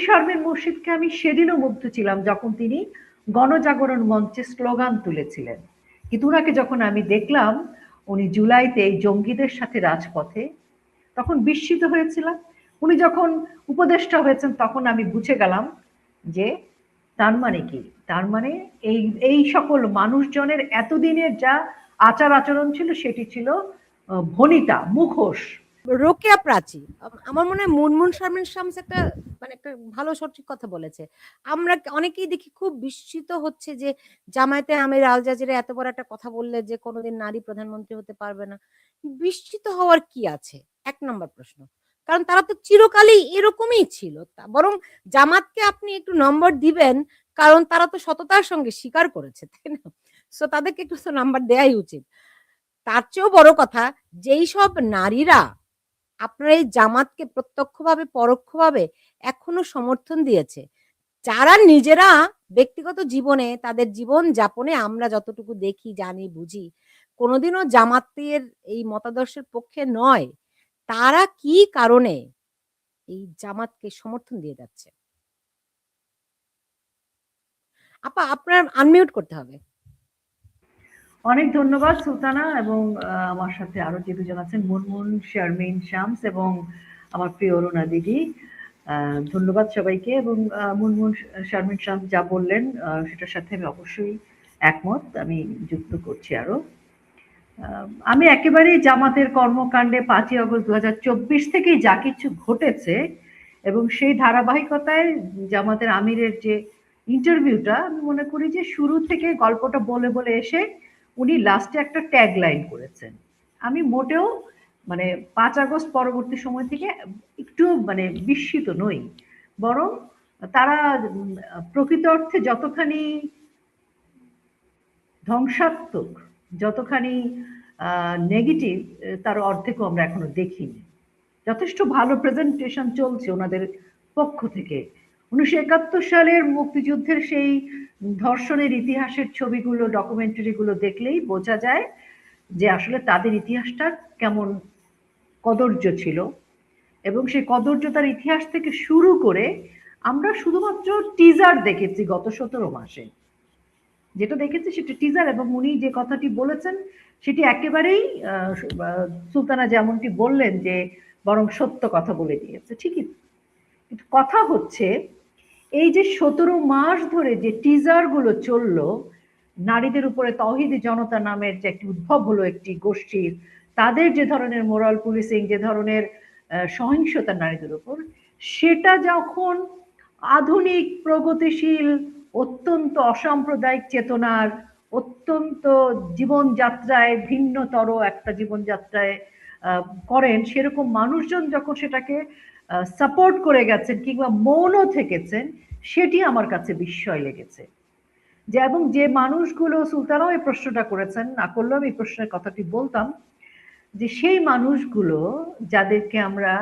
শারমিন মুর্শিদকে আমি সেদিনও মুগ্ধ ছিলাম যখন তিনি গণজাগরণ মঞ্চে স্লোগান তুলেছিলেন, কিন্তু উনাকে যখন আমি দেখলাম উনি জুলাইতে এই জঙ্গিদের সাথে রাজপথে, তখন বিস্মিত হয়েছিলাম। উনি যখন উপদেষ্টা হয়েছেন তখন আমি বুঝে গেলাম যে তার মানে কি, তার মানে এই এই সকল মানুষজনের এতদিনের যা আচার আচরণ ছিল সেটি ছিল ভনিতা মুখোশ। রোকেয়া প্রাচী, আমার মনে হয় মুনমুন শারমিন শামস একটা মানে একটা ভালো সঠিক কথা বলেছে। আমরা অনেকেই দেখি খুব বিস্মিত হচ্ছে যে জামায়াতে আমির আল জাজিরা এত বড় একটা কথা বললে যে কোনোদিন নারী প্রধানমন্ত্রী হতে পারবে না। বিস্মিত হওয়ার কি আছে? এক নম্বর প্রশ্ন। কারণ তারা তো চিরকালই এরকমই ছিল। বরং জামাতকে আপনি একটু নম্বর দিবেন, কারণ তারা তো সততার সঙ্গে স্বীকার করেছে, তাই না? সো তাদেরকে একটু তো নাম্বার দেওয়াই উচিত। তার চেয়েও বড় কথা, যেই সব নারীরা আপনার এই জামাতকে প্রত্যক্ষভাবে পরোক্ষভাবে এখনো সমর্থন দিয়েছে, যারা নিজেরা ব্যক্তিগত জীবনে তাদের জীবন যাপনে আমরা যতটুকু দেখি জানি বুঝি কোনোদিনও জামাতের এই মতাদর্শের পক্ষে নয়, তারা কি কারণে এই জামাতকে সমর্থন দিয়ে যাচ্ছে? আপা আপনার আনমিউট করতে হবে। অনেক ধন্যবাদ সুলতানা, এবং আমার সাথে আরো যে দুজন আছেন, মুনমুন, শারমিন শামস এবং আমার প্রিয় অরুণা দিদি। ধন্যবাদ সবাইকে। এবং মুনমুন শারমিন শামস যা বললেন সেটার সাথে আমি অবশ্যই একমত, আমি যুক্ত করছি আরো। আমি একেবারেই জামাতের কর্মকাণ্ডে 5ই আগস্ট 2024 থেকেই যা কিছু ঘটেছে এবং সেই ধারাবাহিকতায় জামাতের আমিরের যে ইন্টারভিউটা, আমি মনে করি যে শুরু থেকে গল্পটা বলে বলে এসে উনি লাস্টে একটা ট্যাগ লাইন করেছেন। আমি মোটেও মানে 5 আগস্ট পরবর্তী সময় থেকে একটু মানে বিস্মিত নই, বরং তারা প্রকৃত অর্থে যতখানি ধ্বংসাত্মক, যতখানি নেগেটিভ, তার অর্ধেকও আমরা এখনো দেখিনি। যথেষ্ট ভালো প্রেজেন্টেশন চলছে ওনাদের পক্ষ থেকে। 1971 সালের মুক্তিযুদ্ধের সেই ধর্ষণের ইতিহাসের ছবিগুলো, ডকুমেন্টারিগুলো দেখলেই বোঝা যায় যে আসলে তাদের ইতিহাসটা কেমন কদর্য ছিল। এবং সেই কদর্যতার ইতিহাস থেকে শুরু করে আমরা শুধুমাত্র টিজার দেখেছি গত 17 মাসে। যেটা দেখেছি সেটা টিজার, এবং উনি যে কথাটি বলেছেন সেটি একেবারেই সুলতানা যেমনটি বললেন যে বরং সত্য কথা বলে দিয়েছে, ঠিকই। কিন্তু কথা হচ্ছে এই যে 17 মাস ধরে যে টিজার গুলো চললো, নারীদের উপরে তৌহিদি জনতা নামের যে একটি উদ্ভব হলো একটি গোষ্ঠীর, তাদের যে ধরনের মোরাল পুলিশিং, যে ধরনের সহিংসতা নারীদের উপর, সেটা যখন আধুনিক প্রগতিশীল অত্যন্ত অসাম্প্রদায়িক চেতনার, অত্যন্ত জীবনযাত্রায় ভিন্নতর একটা জীবনযাত্রায় করেন সেরকম মানুষজন যখন সেটাকে সাপোর্ট করে গেছেন কিংবা মৌনও থেকেছেন, সেটি আমার কাছে বিস্ময় লেগেছে। যে এবং যে মানুষগুলো, সুলতানাও এই প্রশ্নটা করেছেন, না করলেও আমি এই প্রশ্নের কথাটি বলতাম, যে সেই মানুষগুলো যাদেরকে আমরা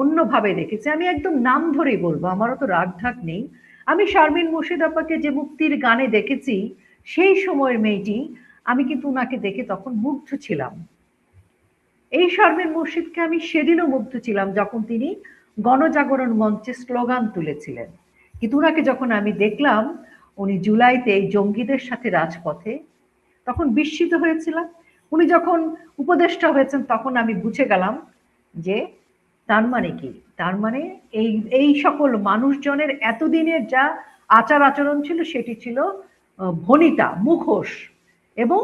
অন্যভাবে দেখেছি, আমি একদম নাম ধরেই বলবো, আমারও তো রাগ ঢাক নেই। আমি শারমিন মুর্শিদ আপাকে যে মুক্তির গানে দেখেছি সেই সময়ের মেয়েটি, আমি কিন্তু উনাকে দেখে তখন মুগ্ধ ছিলাম। এই শারমিন মুর্শিদকে আমি সেদিনও মুগ্ধ ছিলাম যখন তিনি গণজাগরণ মঞ্চে স্লোগান তুলেছিলেন, কিন্তু উনাকে যখন আমি দেখলাম উনি জুলাইতে এই জঙ্গিদের সাথে রাজপথে, তখন বিস্মিত হয়েছিলাম। উনি যখন উপদেষ্টা হয়েছেন তখন আমি বুঝে গেলাম যে তার মানে কি, তার মানে এই এই সকল মানুষজনের এতদিনের যা আচার আচরণ ছিল সেটি ছিল ভনিতা মুখোশ। এবং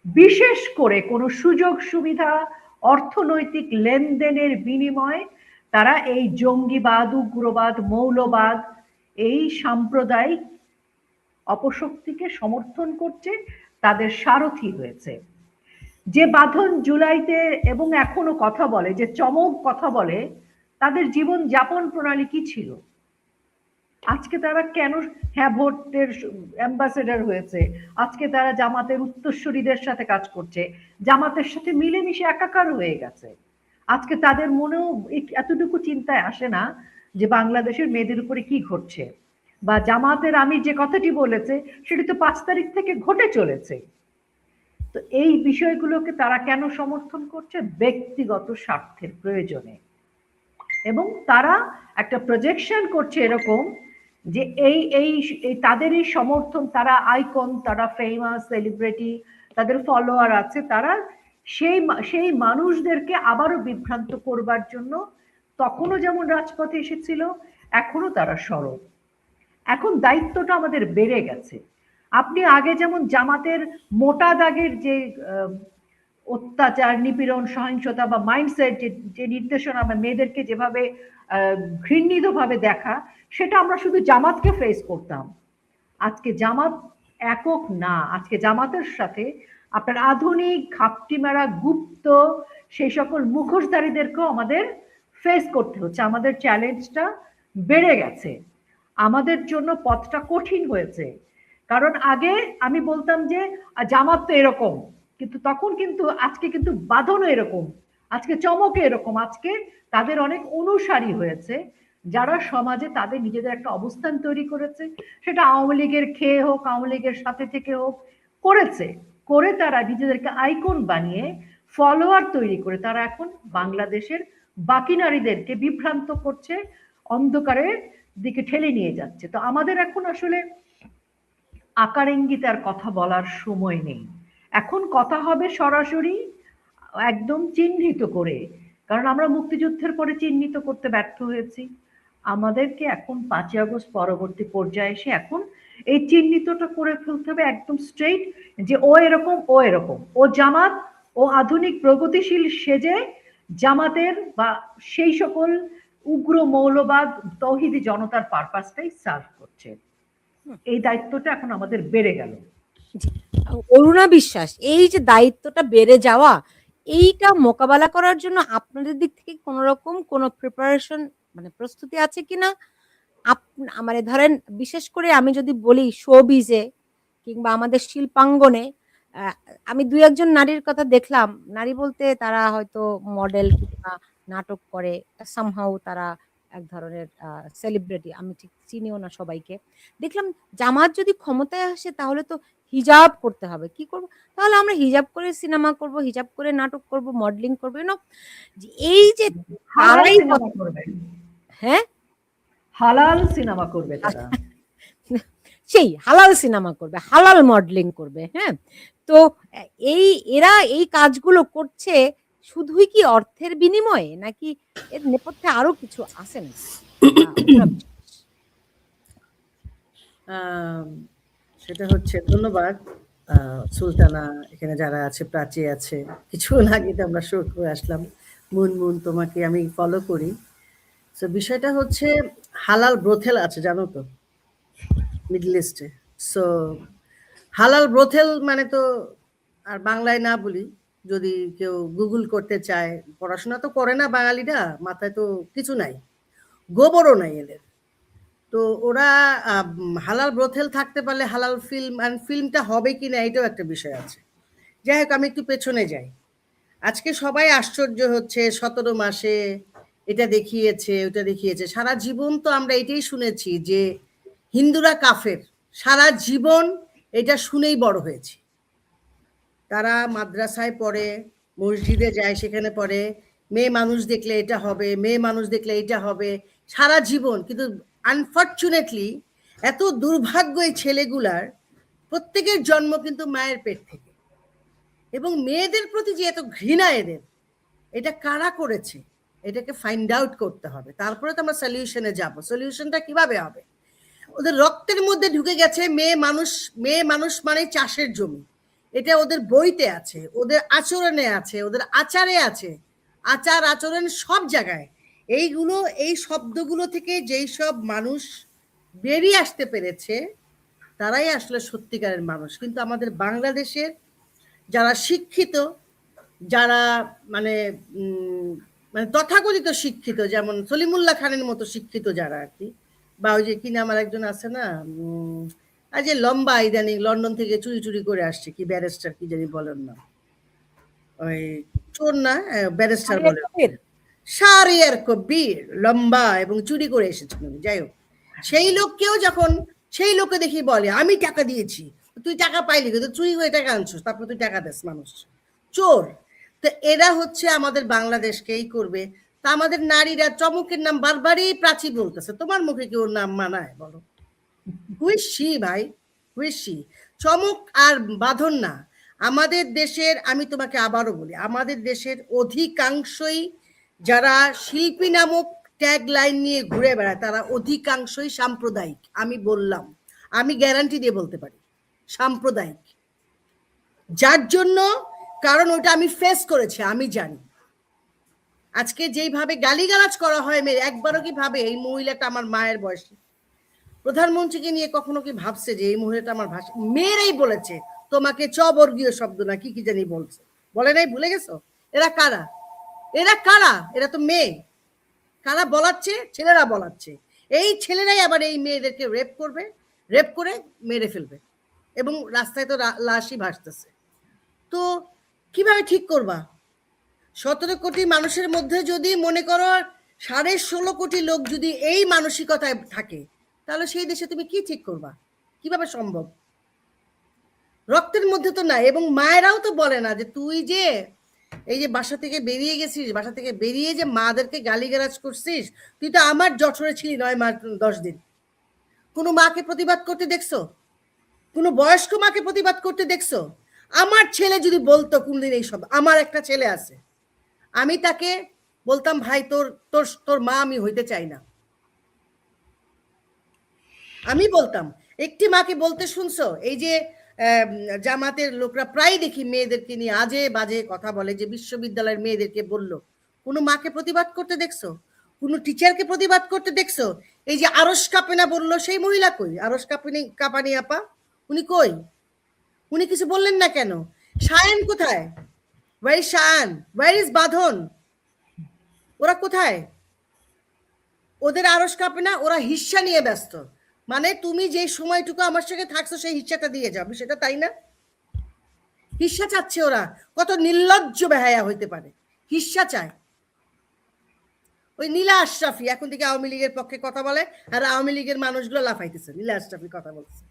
বিশেষ করে কোনো সুযোগ সুবিধা, অর্থনৈতিক লেনদেনের বিনিময়ে তারা এই জঙ্গিবাদ, উগ্রবাদ, মৌলবাদ, এই সাম্প্রদায়িক অপশক্তিকে সমর্থন করছে, তাদের সারথি হয়েছে। যে বাঁধন জুলাইতে এবং এখনো কথা বলে, যে চমক কথা বলে, তাদের জীবন যাপন প্রণালী কি ছিল? আজকে তারা কেন হ্যাঁ ভোটের অ্যাম্বাসেডর হয়েছে? আজকে তারা জামাতের উত্তরসূরিদের সাথে কাজ করছে, জামাতের সাথে মিলেমিশে একাকার হয়ে গেছে। আজকে তাদের মনেও এতটুকু চিন্তায় আসে না যে বাংলাদেশের মেয়েদের উপরে কি ঘটছে, বা জামাতের আমির যে কথাটি বলেছে সেটি তো 5 তারিখ থেকে ঘটে চলেছে। তো এই বিষয়গুলোকে তারা কেন সমর্থন করছে? ব্যক্তিগত স্বার্থের প্রয়োজনে। এবং তারা একটা প্রজেকশন করছে এরকম যে এই এই এই তাদের এই সমর্থন, তারা আইকন, তারা ফেমাস সেলিব্রিটি, তাদের ফলোয়ার আছে, তারা সেই সেই মানুষদেরকে আবারও বিভ্রান্ত করবার জন্য তখনও যেমন রাজপথে এসেছিল, এখনো তারা সরব। এখন দায়িত্বটা আমাদের বেড়ে গেছে। আপনি আগে যেমন জামাতের মোটা দাগের যে অত্যাচার, নিপীড়ন, সহিংসতা বা মাইন্ডসেট, যে নির্দেশনা বা মেয়েদেরকে যেভাবে ঘৃণিতভাবে দেখা, সেটা আমরা শুধু জামাতকে ফেস করতাম। আজকে জামাত একক না, আজকে জামাতের সাথে আপনার আধুনিক ঘাপটি মারা গুপ্ত সেই সকল মুখোশধারীদেরকেও আমাদের ফেস করতে হচ্ছে। আমাদের চ্যালেঞ্জটা বেড়ে গেছে, আমাদের জন্য পথটা কঠিন হয়েছে। কারণ আগে আমি বলতাম যে জামাত তো এরকম, কিন্তু তখন কিন্তু আজকে কিন্তু বাঁধনও এরকম, আজকে চমকে এরকম, আজকে তাদের অনেক অনুসারী হয়েছে যারা সমাজে তাদের নিজেদের একটা অবস্থান তৈরি করেছে। সেটা আওয়ামী লীগের খেয়ে হোক, আওয়ামী লীগের সাথে থেকে হোক, করেছে, করে তারা নিজেদেরকে আইকন বানিয়ে ফলোয়ার তৈরি করে তারা এখন বাংলাদেশের বাকি নারীদেরকে বিভ্রান্ত করছে, অন্ধকারের দিকে ঠেলে নিয়ে যাচ্ছে। তো আমাদের এখন আসলে আকার ইঙ্গিতে আর কথা বলার সময় নেই, এখন কথা হবে সরাসরি, একদম চিহ্নিত করে। কারণ আমরা মুক্তিযুদ্ধের পরে চিহ্নিত করতে ব্যর্থ হয়েছি, আমাদেরকে এখন 5ই আগস্ট পরবর্তী পর্যায়ে এসে এখন এই চিহ্নিতটা করে ফেলতে হবে একদম স্ট্রেইট, যে ও এরকম, ও এরকম, ও জামাত, ও আধুনিক প্রগতিশীল সেজে জামাতের বা সেই সকল উগ্র মৌলবাদ তৌহিদি জনতার পারপাসটাই সার্ভ করছে। এই দায়িত্বটা এখন আমাদের বেড়ে গেল। অরুণা বিশ্বাস, এই যে দায়িত্বটা বেড়ে যাওয়া, এইটা মোকাবেলা করার জন্য আপনাদের দিক থেকে কোন রকম কোনো প্রিপারেশন মানে প্রস্তুতি আছে কিনা? মানে ধরেন বিশেষ করে আমি যদি বলি শোবিজে কিংবা আমাদের শিল্পাঙ্গনে, আমি দুই একজন নারীর কথা দেখলাম, নারী বলতে তারা হয়তো মডেল কিংবা নাটক করে, সামহাউ তারা এক ধরনের সেলিব্রিটি, আমি ঠিক চিনিও না সবাইকে। দেখলাম জামাত যদি ক্ষমতায় আসে তাহলে তো হিজাব করতে হবে, কি করব, তাহলে আমরা হিজাব করে সিনেমা করব, হিজাব করে নাটক করব, মডেলিং করবো, এই যে তারাই হ্যাঁ হালাল সিনেমা করবে তারা, সেই হালাল সিনেমা করবে, হালাল মডেলিং করবে। হ্যাঁ, তো এরা এই কাজগুলো করছে শুধুই কি অর্থের বিনিময়ে, নাকি এর নেপথ্যে আরো কিছু আছে না? সেটা হচ্ছে, ধন্যবাদ সুলতানা, এখানে যারা আছে, প্রাচী আছে, কিছুক্ষণ আগে তো আমরা শুরু করে আসলাম, মুনমুন, তোমাকে আমি ফলো করি। তো বিষয়টা হচ্ছে হালাল ব্রোথেল আছে জানো তো মিডল ইস্টে। সো হালাল ব্রোথেল মানে তো আর বাংলায় না বলি, যদি কেউ গুগল করতে চায়, পড়াশোনা তো করে না বাঙালিরা, মাথায় তো কিছু নাই, গোবরও নাই এদের। তো ওরা হালাল ব্রোথেল থাকতে পারলে হালাল ফিল্ম, অ্যান্ড ফিল্মটা হবে কিনা এটাও একটা বিষয় আছে। যাই হোক, আমি একটু পেছনে যাই। আজকে সবাই আশ্চর্য হচ্ছে 17 মাসে এটা দেখিয়েছে, ওটা দেখিয়েছে। সারা জীবন তো আমরা এটাই শুনেছি যে হিন্দুরা কাফের, সারা জীবন এটা শুনেই বড় হয়েছে। তারা মাদ্রাসায় পড়ে, মসজিদে যায়, সেখানে পড়ে, মেয়ে মানুষ দেখলে এটা হবে, মেয়ে মানুষ দেখলে এটা হবে, সারা জীবন। কিন্তু আনফর্চুনেটলি এত দুর্ভাগ্য এই ছেলেগুলার, প্রত্যেকের জন্ম কিন্তু মায়ের পেট থেকে। এবং মেয়েদের প্রতি যে এত ঘৃণা এদের, এটা কারা করেছে, এটাকে ফাইন্ড আউট করতে হবে, তারপরে তো আমরা সলিউশনে যাব। সলিউশনটা কিভাবে হবে? ওদের রক্তের মধ্যে ঢুকে গেছে মেয়ে মানুষ, মেয়ে মানুষ মানে চাষের জমি, এটা ওদের বইতে আছে, ওদের আচরণে আছে, ওদের আচারে আছে, আচার আচরণ সব জায়গায়। এইগুলো, এই শব্দগুলো থেকে যেই সব মানুষ বেরিয়ে আসতে পেরেছে তারাই আসলে সত্যিকারের মানুষ। কিন্তু আমাদের বাংলাদেশের যারা শিক্ষিত, যারা মানে মানে তথাকথিত শিক্ষিত, যেমন সলিমুল্লাহ খানের মতো শিক্ষিত যারা আর কি, বা ওই যে কিনা আমার একজন আছে না, আর যে লম্বা ইদানিং লন্ডন থেকে চুরি চুরি করে আসছে, কি ব্যারিস্টার কি জানি বলেন না, ওই চোর না, ব্যারিস্টার বলে, শাহরিয়ার কবির, লম্বা এবং চুরি করে এসেছেন। যাই হোক, সেই লোককেও যখন সেই লোককে দেখি বলে আমি টাকা দিয়েছি, তুই টাকা পাইলি কিন্তু চুরি করে টাকা আনছিস, তারপর তুই টাকা দেস, মানুষ চোর। তো এরা হচ্ছে আমাদের বাংলাদেশকে এই করবে। তা আমাদের নারীরা চমকের নাম বারবারই প্রাচী বলতেছে, তোমার মুখে কি ওর নাম মানায় বলো? হুইসি ভাই, হুইসি। চমক আর বাঁধন না। আমাদের দেশের, আমি তোমাকে আবারও বলি, আমাদের দেশের অধিকাংশই যারা শিল্পী নামক ট্যাগ লাইন নিয়ে ঘুরে বেড়ায় তারা অধিকাংশই সাম্প্রদায়িক। আমি বললাম, আমি গ্যারান্টি দিয়ে বলতে পারি সাম্প্রদায়িক। যার জন্য, কারণ ওটা আমি ফেস করেছি, আমি জানি। আজকে যেইভাবে গালিগালাজ করা হয় মেয়ে, একবারও কি ভাবে এই মহিলাটা আমার মায়ের বয়সী? প্রধানমন্ত্রীকে নিয়ে কখনো কি ভাবছে যে এই মহিলাটা আমার ভাষা? মেয়েরাই বলেছে তোমাকে চবর্গীয় শব্দ না কি কি জানি বলছে, বলে নাই? ভুলে গেছো? এরা কারা? এরা কারা? এরা তো মেয়ে। কারা বলাচ্ছে? ছেলেরা বলাচ্ছে। এই ছেলেরাই আবার এই মেয়েদেরকে রেপ করবে, রেপ করে মেরে ফেলবে, এবং রাস্তায় তো লাশই ভাসতেছে। তো কিভাবে ঠিক করবা? 17 কোটি মানুষের মধ্যে যদি মনে করো 16.5 কোটি লোক যদি এই মানসিকতায় থাকে, তাহলে সেই দেশে তুমি কি ঠিক করবা? কিভাবে সম্ভব? রক্তের মধ্যে তো নাই। এবং মায়েরাও তো বলে না যে তুই যে এই যে বাসা থেকে বেরিয়ে গেছিস, বাসা থেকে বেরিয়ে যে মাদেরকে গালিগালাজ করছিস, তুই তো আমার জঠরে ছিলি 9 মাস 10 দিন। কোনো মাকে প্রতিবাদ করতে দেখছো? কোনো বয়স্ক মাকে প্রতিবাদ করতে দেখছো? আমার ছেলে যদি বলতো কোনদিন এই সব, আমার একটা ছেলে আছে, আমি তাকে বলতাম ভাই তোর তোর তোর মা আমি হইতে চাই না। আমি বলতাম। একটি মাকে বলতে শুনছো? এই যে জামাতের লোকরা প্রায় দেখি মেয়েদেরকে নিয়ে আজে বাজে কথা বলে, যে বিশ্ববিদ্যালয়ের মেয়েদেরকে বললো, কোনো মাকে প্রতিবাদ করতে দেখছো? কোনো টিচারকে প্রতিবাদ করতে দেখছো? এই যে আরশ কাপেনা বললো, সেই মহিলা কই? আরশ কাপানি আপা, উনি কই? উনি কিছু বললেন না কেন? শায়ান কোথায়? Where is Shayan? Where is Badhan? ওরা কোথায়? ওদের আরশ কাঁপে না, ওরা হিস্সা নিয়ে ব্যস্ত। মানে তুমি যে সময়টুকু আমার সঙ্গে থাকছো সেই হিস্সাটা দিয়ে যাবে, সেটা তাই না? হিস্সা চাচ্ছে ওরা। কত নির্লজ্জ বেহায়া হইতে পারে, হিস্সা চায়। ওই নীলা আশরাফি এখন থেকে আওয়ামী লীগের পক্ষে কথা বলে, আর আওয়ামী লীগের মানুষগুলো লাফাইতেছে। নীলা আশরাফি কথা বলছে।